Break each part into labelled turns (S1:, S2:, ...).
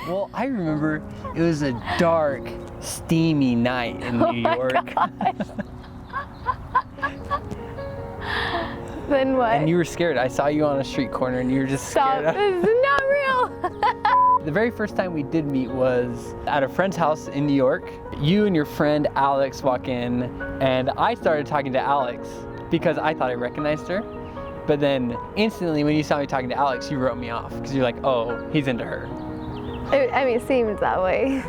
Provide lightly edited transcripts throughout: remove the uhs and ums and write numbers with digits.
S1: Well, I remember it was a dark, steamy night in New York.
S2: Then what?
S1: And you were scared. I saw you on a street corner and you were just
S2: Stop.
S1: scared.
S2: This is not real.
S1: The very first time we did meet was at a friend's house in New York. You and your friend Alex walk in, and I started talking to Alex because I thought I recognized her. But then instantly when you saw me talking to Alex, you wrote me off because you're like, oh, he's into her.
S2: I mean, it seems that way.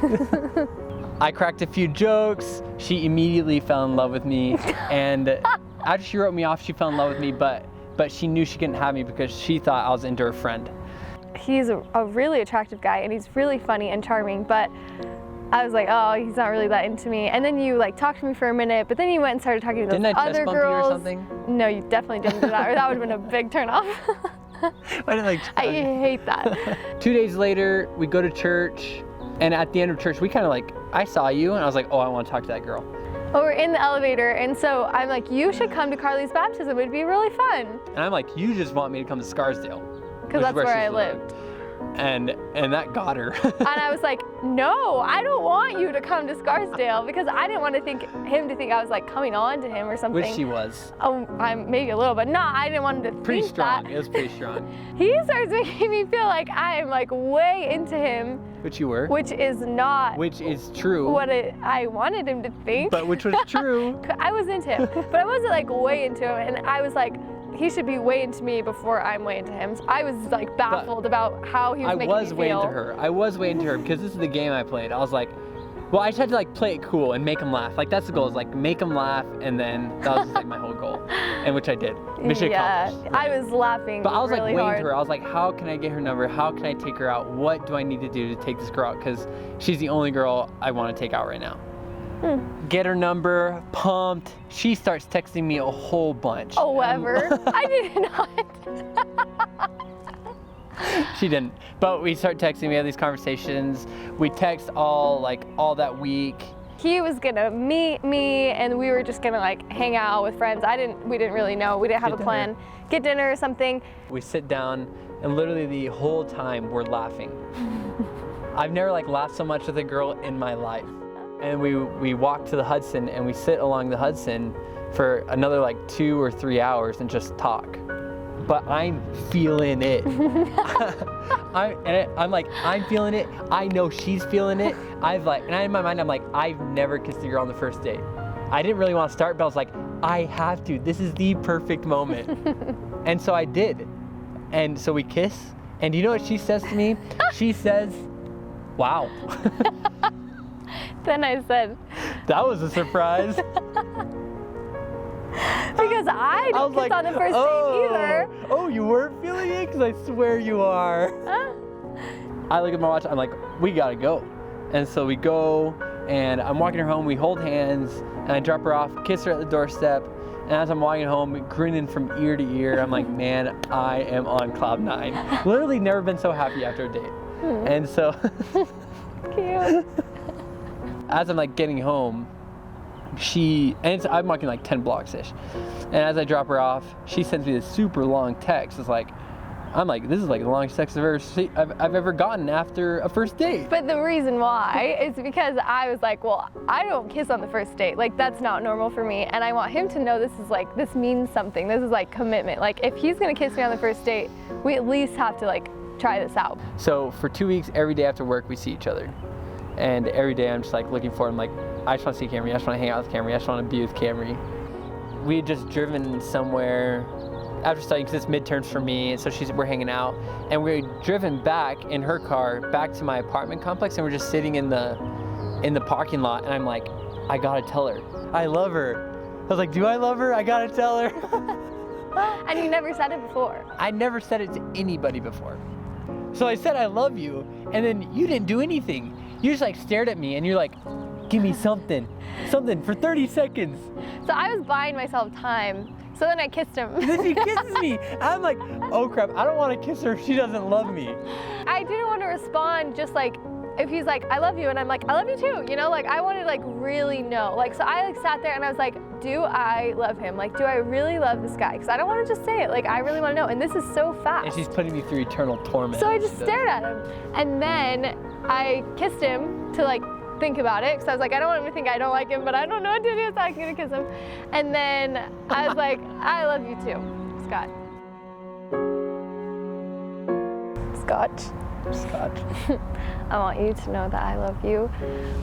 S1: I cracked a few jokes. She immediately fell in love with me. And after she wrote me off, she fell in love with me, but she knew she couldn't have me because she thought I was into her friend.
S2: He's a really attractive guy, and he's really funny and charming, but I was like, oh, he's not really that into me. And then you like talked to me for a minute, but then you went and started talking to those
S1: Didn't I
S2: other
S1: chest bump
S2: girls.
S1: you or something?
S2: No, you definitely didn't do that, or that would have been a big turn off.
S1: Why did
S2: I hate that.
S1: 2 days later, we go to church, and at the end of church, we kind of like, I saw you, and I was like, oh, I want to talk to that girl.
S2: Well, we're in the elevator, and so I'm like, you should come to Carly's baptism. It'd be really fun.
S1: And I'm like, you just want me to come to Scarsdale.
S2: Because that's where I lived.
S1: And that got her.
S2: And I was like, no, I don't want you to come to Scarsdale, because I didn't want to think I was like coming on to him or something.
S1: Which she was.
S2: Oh, I'm maybe a little, but no, I didn't want him to
S1: Pretty
S2: think
S1: strong.
S2: that.
S1: It was pretty strong.
S2: He starts making me feel like I'm like way into him.
S1: Which you were.
S2: Which is not.
S1: Which is true.
S2: What I wanted him to think.
S1: But which was true.
S2: I was into him, but I wasn't like way into him, and I was like, he should be way into me before I'm way into him. So I was like baffled about how he was making me feel.
S1: I was way into her. I was way into her because this is the game I played. I was like, well, I just had to like play it cool and make him laugh. Like that's the goal, is like make him laugh, and then that was just like my whole goal, and which I did. Mission accomplished.
S2: I was laughing.
S1: But I was
S2: really
S1: like way
S2: hard.
S1: into her. I was like, how can I get her number? How can I take her out? What do I need to do to take this girl out? Because she's the only girl I want to take out right now. Get her number, pumped. She starts texting me a whole bunch.
S2: Oh, whatever. I did not.
S1: She didn't. But we start texting. We have these conversations. We text all that week.
S2: He was gonna meet me, and we were just gonna like hang out with friends. We didn't really know. We didn't have a plan. Get dinner or something.
S1: We sit down, and literally the whole time we're laughing. I've never like laughed so much with a girl in my life. And we walk to the Hudson, and we sit along the Hudson for another like 2 or 3 hours and just talk. But I'm feeling it. I'm feeling it. I know she's feeling it. And in my mind, I'm like, I've never kissed a girl on the first date. I didn't really want to start, but I was like, I have to. This is the perfect moment. And so I did. And so we kiss. And you know what she says to me? She says, wow.
S2: Then I said,
S1: that was a surprise.
S2: Because I didn't kiss on the first date either.
S1: Oh, you weren't feeling it? Because I swear you are. I look at my watch, I'm like, we gotta go. And so we go, and I'm walking her home, we hold hands, and I drop her off, kiss her at the doorstep, and as I'm walking home, grinning from ear to ear, I'm like, man, I am on cloud 9. Literally never been so happy after a date. And so,
S2: Cute.
S1: As I'm like getting home, I'm walking like 10 blocks-ish. And as I drop her off, she sends me this super long text. It's like, I'm like, this is like the longest text I've ever gotten after a first date.
S2: But the reason why is because I was like, well, I don't kiss on the first date. Like, that's not normal for me. And I want him to know this means something. This is like commitment. Like, if he's gonna kiss me on the first date, we at least have to like try this out.
S1: So for 2 weeks, every day after work, we see each other. And every day I'm just like looking for him, like, I just want to see Camrie, I just want to hang out with Camrie, I just want to be with Camrie. We had just driven somewhere after studying, because it's midterms for me, and so we're hanging out. And we had driven back in her car, back to my apartment complex, and we're just sitting in the parking lot, and I'm like, I gotta tell her. I love her. I was like, do I love her? I gotta tell her.
S2: And you never said it before.
S1: I never said it to anybody before. So I said I love you, and then you didn't do anything. You just like stared at me and you're like, give me something for 30 seconds.
S2: So I was buying myself time. So then I kissed him.
S1: And then he kisses me. I'm like, oh crap, I don't want to kiss her if she doesn't love me.
S2: I didn't want to respond just like, if he's like, I love you, and I'm like, I love you too, you know? Like, I wanted to like really know. Like, so I like sat there and I was like, do I love him? Like, do I really love this guy? Because I don't want to just say it. Like, I really want to know. And this is so fast.
S1: And she's putting me through eternal torment.
S2: So I just stared at him. And then I kissed him to like think about it, because I was like, I don't want him to think I don't like him, but I don't know what to do, so I'm gonna kiss him. And then I was like, I love you too, Scott. Scotch.
S1: Scotch.
S2: I want you to know that I love you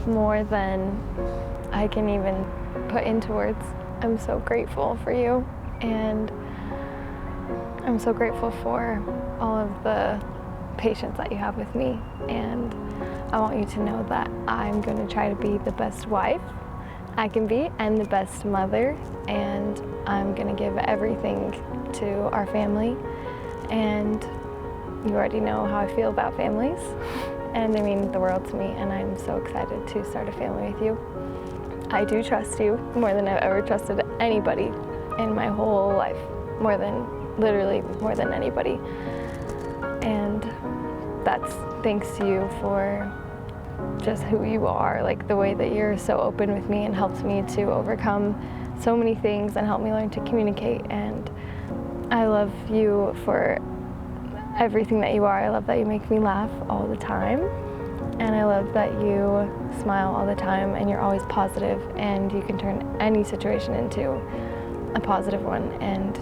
S2: more than I can even put into words. I'm so grateful for you, and I'm so grateful for all of the patience that you have with me, and I want you to know that I'm going to try to be the best wife I can be and the best mother, and I'm going to give everything to our family. And you already know how I feel about families, and they mean the world to me, and I'm so excited to start a family with you. I do trust you more than I've ever trusted anybody in my whole life, literally more than anybody. And that's thanks to you for just who you are, like the way that you're so open with me and helps me to overcome so many things and help me learn to communicate. And I love you for everything that you are. I love that you make me laugh all the time, and I love that you smile all the time, and you're always positive, and you can turn any situation into a positive one, and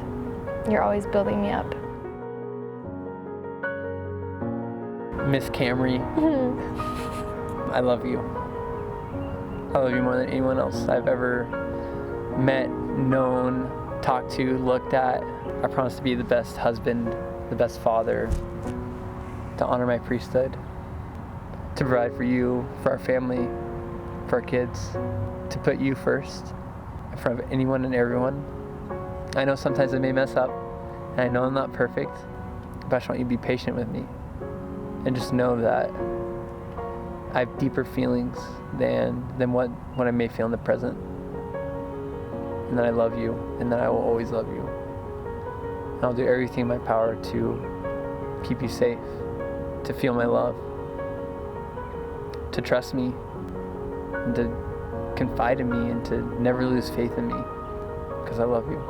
S2: you're always building me up.
S1: Miss Camrie, I love you. I love you more than anyone else I've ever met, known, talked to, looked at. I promise to be the best husband, the best father, to honor my priesthood, to provide for you, for our family, for our kids, to put you first in front of anyone and everyone. I know sometimes I may mess up, and I know I'm not perfect, but I just want you to be patient with me, and just know that I have deeper feelings than what I may feel in the present, and that I love you, and that I will always love you. And I'll do everything in my power to keep you safe, to feel my love, to trust me, and to confide in me, and to never lose faith in me, because I love you.